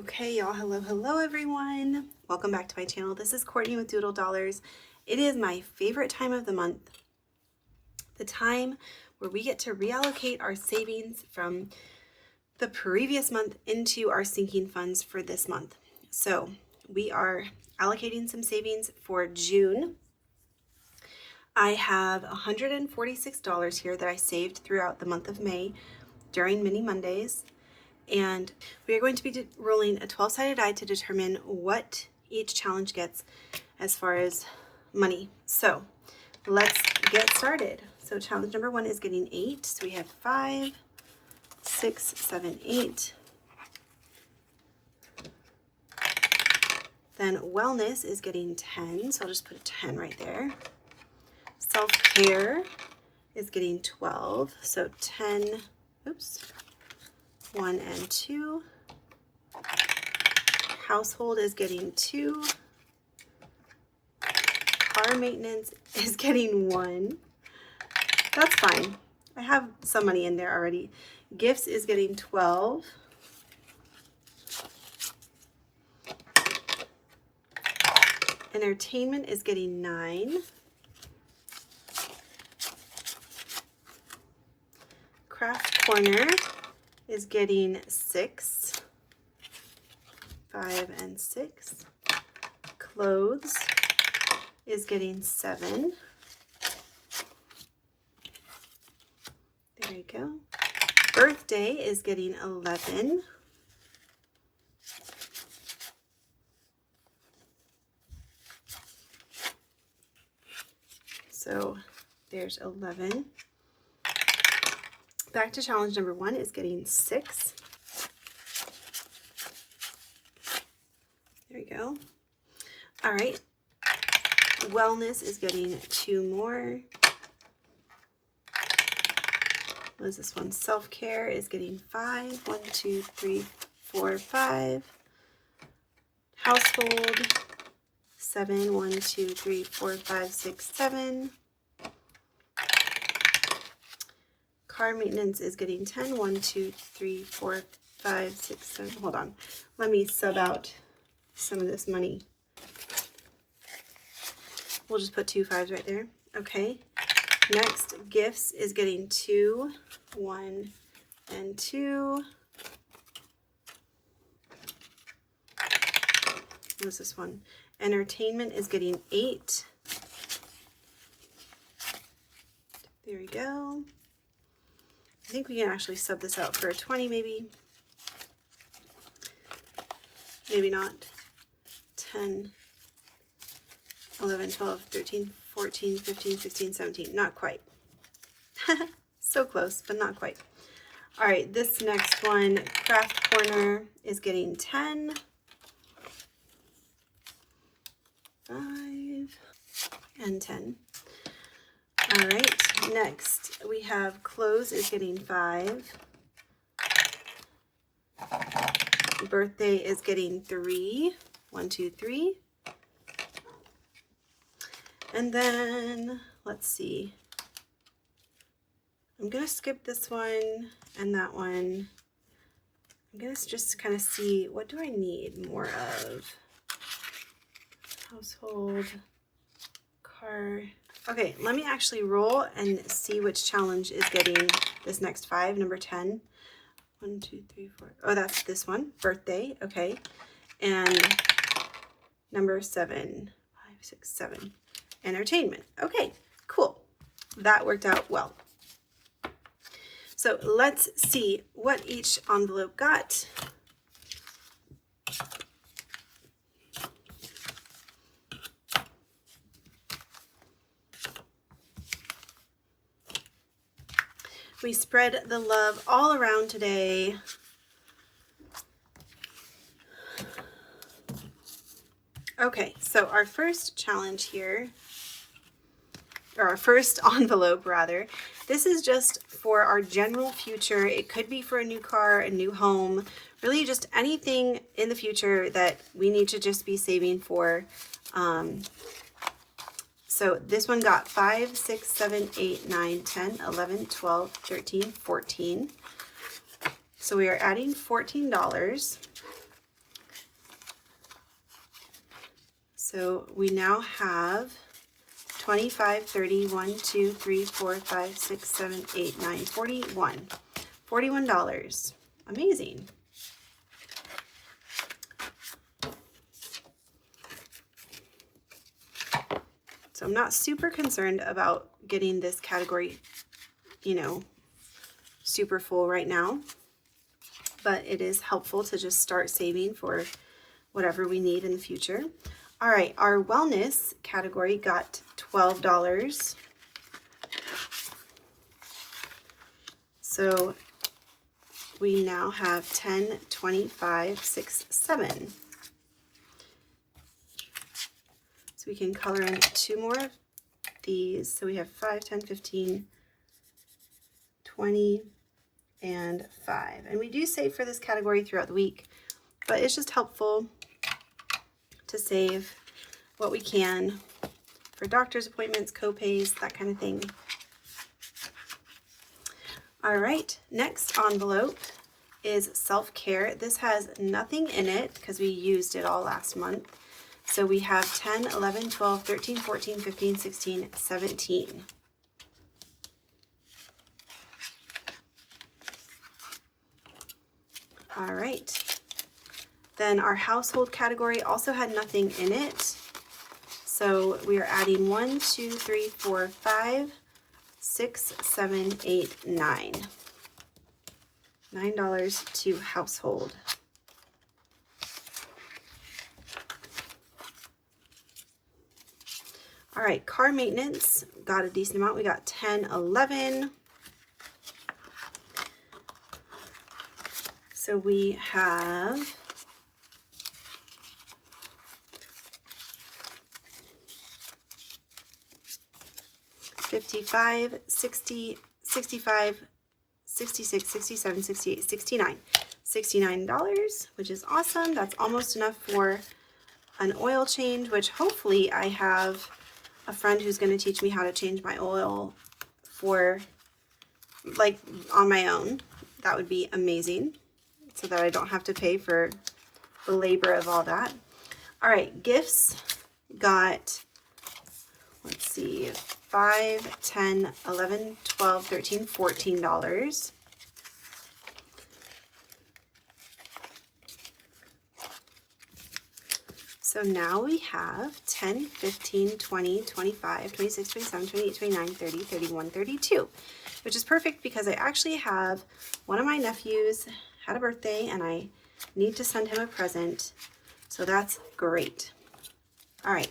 Okay, y'all, hello everyone. Welcome back to my channel. This is Courtney with Doodle Dollars. It is my favorite time of the month, the time where we get to reallocate our savings from the previous month into our sinking funds for this month. So we are allocating some savings for June. I have $146 here that I saved throughout the month of May during Mini Mondays. And we are going to be rolling a 12-sided die to determine what each challenge gets as far as money. So let's get started. So challenge number 1 is getting 8. So we have 5, 6, 7, 8. Then wellness is getting 10. So I'll just put a 10 right there. Self-care is getting 12. So 10, 1 and 2. Household is getting 2. Car maintenance is getting 1. That's fine. I have some money in there already. Gifts is getting 12. Entertainment is getting 9. Craft corner is getting 6, 5 and 6. Clothes is getting 7. There you go. Birthday is getting 11. So there's 11. Back to challenge number 1 is getting 6. There we go. All right. Wellness is getting 2 more. What is this one? Self-care is getting 5. 1, 2, 3, 4, 5. Household, 7. 1, 2, 3, 4, 5, 6, 7. Car maintenance is getting 10. 1, 2, 3, 4, 5, 6, 7. Hold on. Let me sub out some of this money. We'll just put 2 5s right there. Okay. Next, gifts is getting 2, 1, and 2. What's this one? Entertainment is getting 8. There we go. I think we can actually sub this out for a 20 maybe. Maybe not. 10, 11, 12, 13, 14, 15, 16, 17. Not quite. So close, but not quite. All right, this next one, craft corner, is getting 10. 5 and 10. All right, next we have clothes is getting 5. Birthday is getting 3. 1, 2, 3. And then let's see. I'm gonna skip this one and that one. I'm gonna just kind of see, what do I need more of? Household, car. Okay, let me actually roll and see which challenge is getting this next 5, number 10. 1, 2, 3, 4. Oh, that's this one, birthday. Okay. And number 7, 5, 6, 7, entertainment. Okay, cool. That worked out well. So let's see what each envelope got. We spread the love all around today. Okay, so our first challenge here, or our first envelope rather, this is just for our general future. It could be for a new car, a new home, really just anything in the future that we need to just be saving for. So this one got 5, 6, 7, 8, 9, 10, 11, 12, 13, 14. So we are adding $14. So we now have 25, 30, 1, 2, 3, 4, 5, 6, 7, 8, 9, 41. $41. Amazing. So I'm not super concerned about getting this category, you know, super full right now, but it is helpful to just start saving for whatever we need in the future. All right, our wellness category got $12. So we now have 10, 25, 6, 7. So we can color in 2 more of these. So we have 5, 10, 15, 20, and 5. And we do save for this category throughout the week, but it's just helpful to save what we can for doctor's appointments, co-pays, that kind of thing. All right, next envelope is self-care. This has nothing in it because we used it all last month. So we have 10, 11, 12, 13, 14, 15, 16, 17. All right. Then our household category also had nothing in it. So we are adding 1, 2, 3, 4, 5, 6, 7, 8, 9. $9 to household. All right, car maintenance got a decent amount. We got 10, 11. So we have 55, 60, 65, 66, 67, 68, 69. $69, which is awesome. That's almost enough for an oil change, which hopefully I have a friend who's going to teach me how to change my oil for, like, on my own. That would be amazing, so that I don't have to pay for the labor of all that. All right, gifts got, let's see, 5, 10, 11, 12, 13, $14. So now we have 10, 15, 20, 25, 26, 27, 28, 29, 30, 31, 32, which is perfect because I actually have one of my nephews had a birthday and I need to send him a present. So that's great. All right.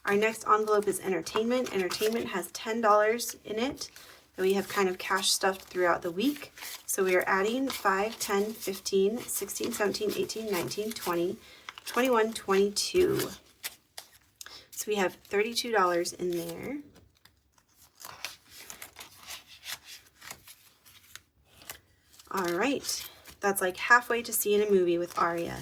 Our next envelope is entertainment. Entertainment has $10 in it. We have kind of cash stuffed throughout the week. So we are adding 5, 10, 15, 16, 17, 18, 19, 20, 21, 22. So we have $32 in there. All right. That's like halfway to seeing a movie with Arya.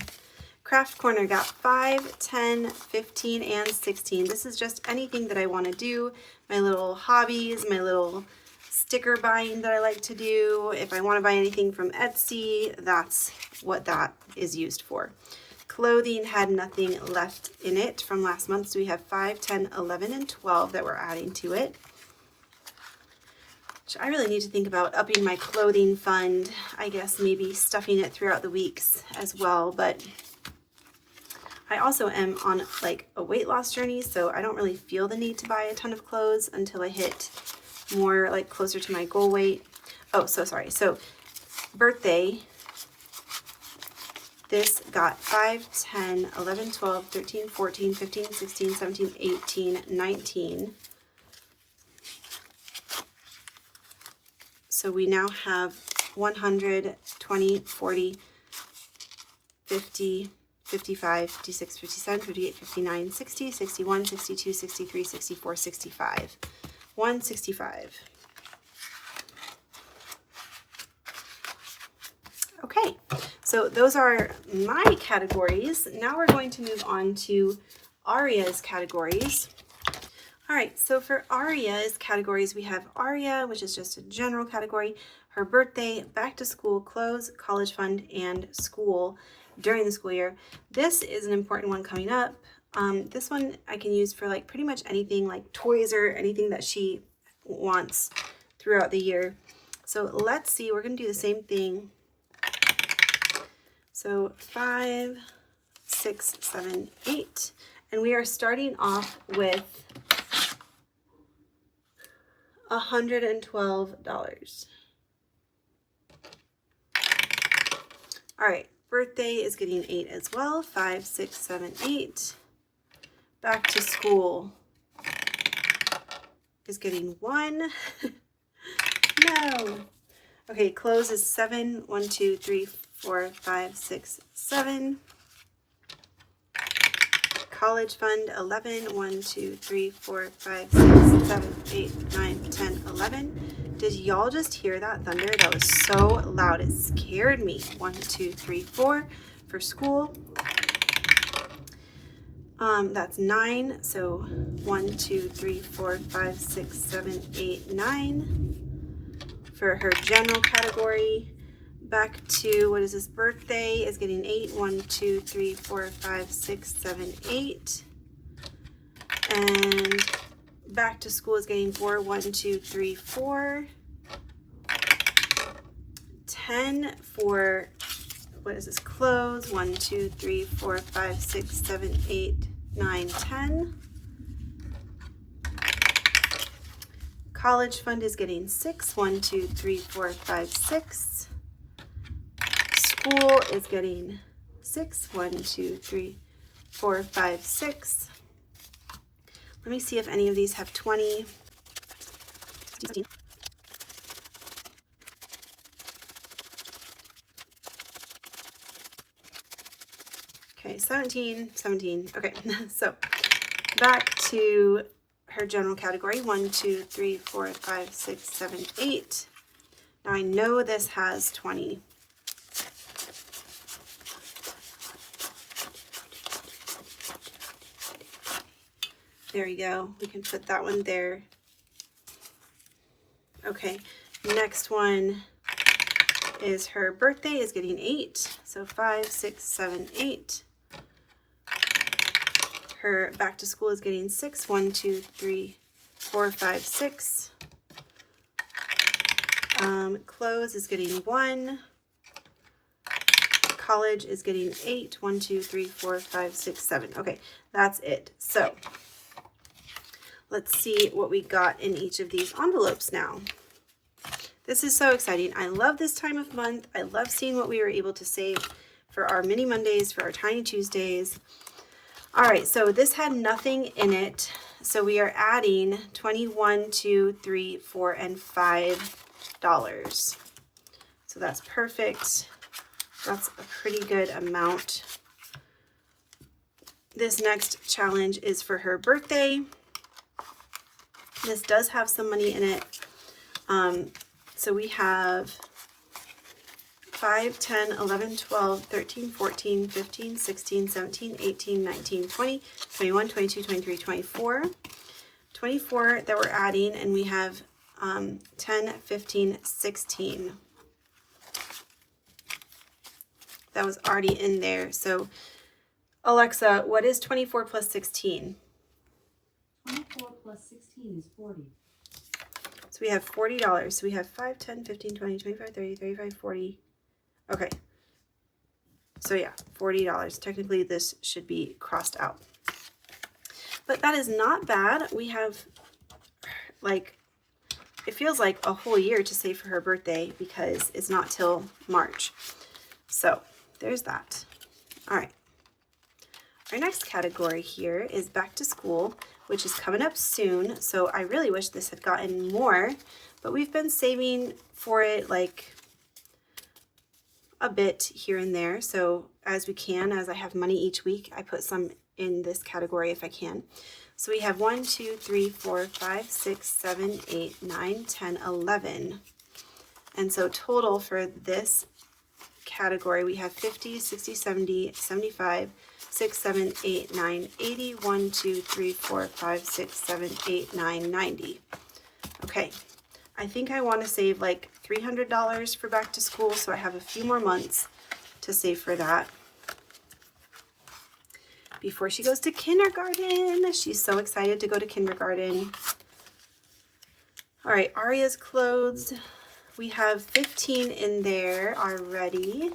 Craft Corner got 5, 10, 15, and 16. This is just anything that I want to do. My little hobbies, my little sticker buying that I like to do. If I want to buy anything from Etsy, that's what that is used for. Clothing had nothing left in it from last month, so we have 5, 10, 11, and 12 that we're adding to it. Which I really need to think about upping my clothing fund. I guess maybe stuffing it throughout the weeks as well, but I also am on like a weight loss journey, so I don't really feel the need to buy a ton of clothes until I hit more like closer to my goal weight. Oh, so sorry. So birthday, this got 5, 10, 11, 12, 13, 14, 15, 16, 17, 18, 19. So we now have 100, 20, 40, 50, 55, 56, 57, 58, 59, 60, 61, 62, 63, 64, 65. 165. Okay, so those are my categories. Now we're going to move on to Arya's categories. All right, so for Arya's categories, we have Arya, which is just a general category, her birthday, back to school, clothes, college fund, and school during the school year. This is an important one coming up. This one I can use for like pretty much anything, like toys or anything that she wants throughout the year. So let's see, we're going to do the same thing. So 5, 6, 7, 8, and we are starting off with $112. All right, birthday is getting 8 as well. 5, 6, 7, 8. Back to school is getting 1. No. Okay, clothes is 7. 1, 2, 3, 4, 5, 6, 7. College fund 11. 1, 2, 3, 4, 5, 6, 7, 8, 9, 10, 11. Did y'all just hear that thunder? That was so loud. It scared me. 1, 2, 3, 4 for school. That's 9. So 1, 2, 3, 4, 5, 6, 7, 8, 9 for her general category. Back to, what is this, birthday is getting 8. 1, 2, 3, 4, 5, 6, 7, 8. And back to school is getting 4. 1, 2, 3, 4. 10 for, what is this, clothes. 1, 2, 3, 4, 5, 6, 7, 8, 9, 10. College fund is getting 6. 1, 2, 3, 4, 5, 6. School is getting 6. 1, 2, 3, 4, 5, 6. Let me see if any of these have 20. Okay, 17, 17. Okay, so back to her general category. 1, 2, 3, 4, 5, 6, 7, 8. Now I know this has 20. There you go. We can put that one there. Okay, next one is her birthday is getting 8. So 5, 6, 7, 8. Her back to school is getting 6. 1, 2, 3, 4, 5, 6. Clothes is getting 1. College is getting 8. 1, 2, 3, 4, 5, 6, 7. Okay, that's it. So let's see what we got in each of these envelopes now. This is so exciting. I love this time of month. I love seeing what we were able to save for our mini Mondays, for our tiny Tuesdays. All right, so this had nothing in it. So we are adding $21, $2, $3, $4, and $5. So that's perfect. That's a pretty good amount. This next challenge is for her birthday. This does have some money in it. So we have 5, 10, 11, 12, 13, 14, 15, 16, 17, 18, 19, 20, 21, 22, 23, 24. 24 that we're adding, and we have 10, 15, 16. That was already in there. So Alexa, what is 24 plus 16? 24 plus 16 is 40. So we have $40. So we have 5, 10, 15, 20, 25, 30, 35, 40. Okay. So yeah, $40. Technically this should be crossed out. But that is not bad. We have, like, it feels like a whole year to save for her birthday because it's not till March. So there's that. All right. Our next category here is back to school, which is coming up soon. So I really wish this had gotten more, but we've been saving for it like a bit here and there. So as we can, as I have money each week, I put some in this category if I can. So we have 1, 2, 3, 4, 5, 6, 7, 8, 9, 10, 11. And so total for this category, we have 50, 60, 70, 75, 6, 7, 8, 9, 80, 1, 2, 3, 4, 5, 6, 7, 8, 9, 90. Okay, I think I want to save like $300 for back to school, so I have a few more months to save for that. before she goes to kindergarten. She's so excited to go to kindergarten. All right, Arya's clothes. We have 15 in there already.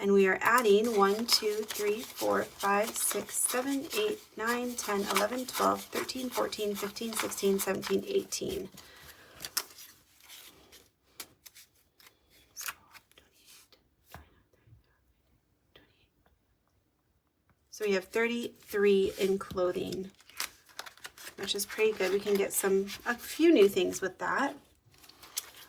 And we are adding 1, 2, 3, 4, 5, 6, 7, 8, 9, 10, 11, 12, 13, 14, 15, 16, 17, 18. So we have 33 in clothing, which is pretty good. We can get a few new things with that.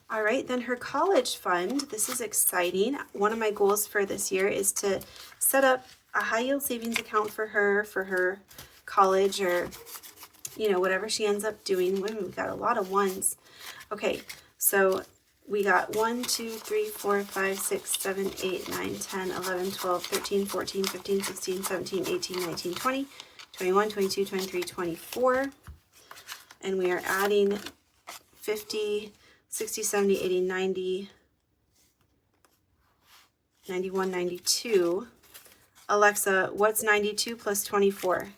All right, then her college fund. This is exciting. One of my goals for this year is to set up a high yield savings account for her college, or, you know, whatever she ends up doing. We've got a lot of ones. Okay, so we got 1, 2, 3, 4, 5, 6, 7, 8, 9, 10, 11, 12, 13, 14, 15, 16, 17, 18, 19, 20, 21, 22, 23, 24. And we are adding 50, 60, 70, 80, 90, 91, 92. Alexa, what's 92 plus 24?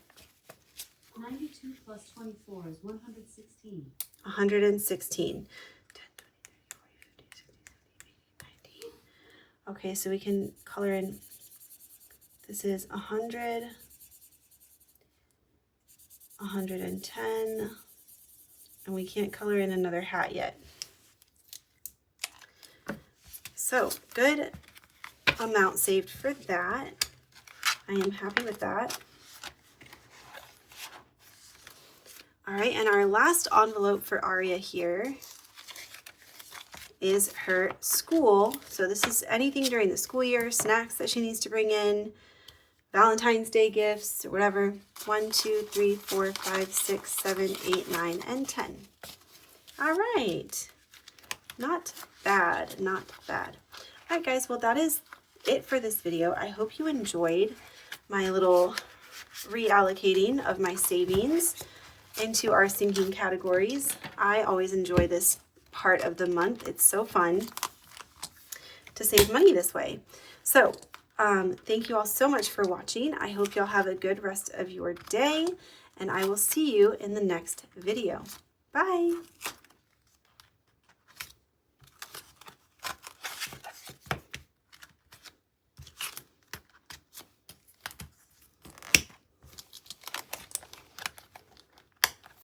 92 plus 24 is 116. 116. 10, 20, 30, 40, 50, 60, 70, 80, 90. Okay, so we can color in. This is 100, 110, and we can't color in another hat yet. So good amount saved for that. I am happy with that. All right, and our last envelope for Arya here is her school. So this is anything during the school year, snacks that she needs to bring in, Valentine's Day gifts, or whatever. 1, 2, 3, 4, 5, 6, 7, 8, 9, and 10. All right. Not bad, not bad. All right, guys, well, that is it for this video. I hope you enjoyed my little reallocating of my savings into our sinking categories. I always enjoy this part of the month. It's so fun to save money this way. So thank you all so much for watching. I hope y'all have a good rest of your day, and I will see you in the next video. Bye.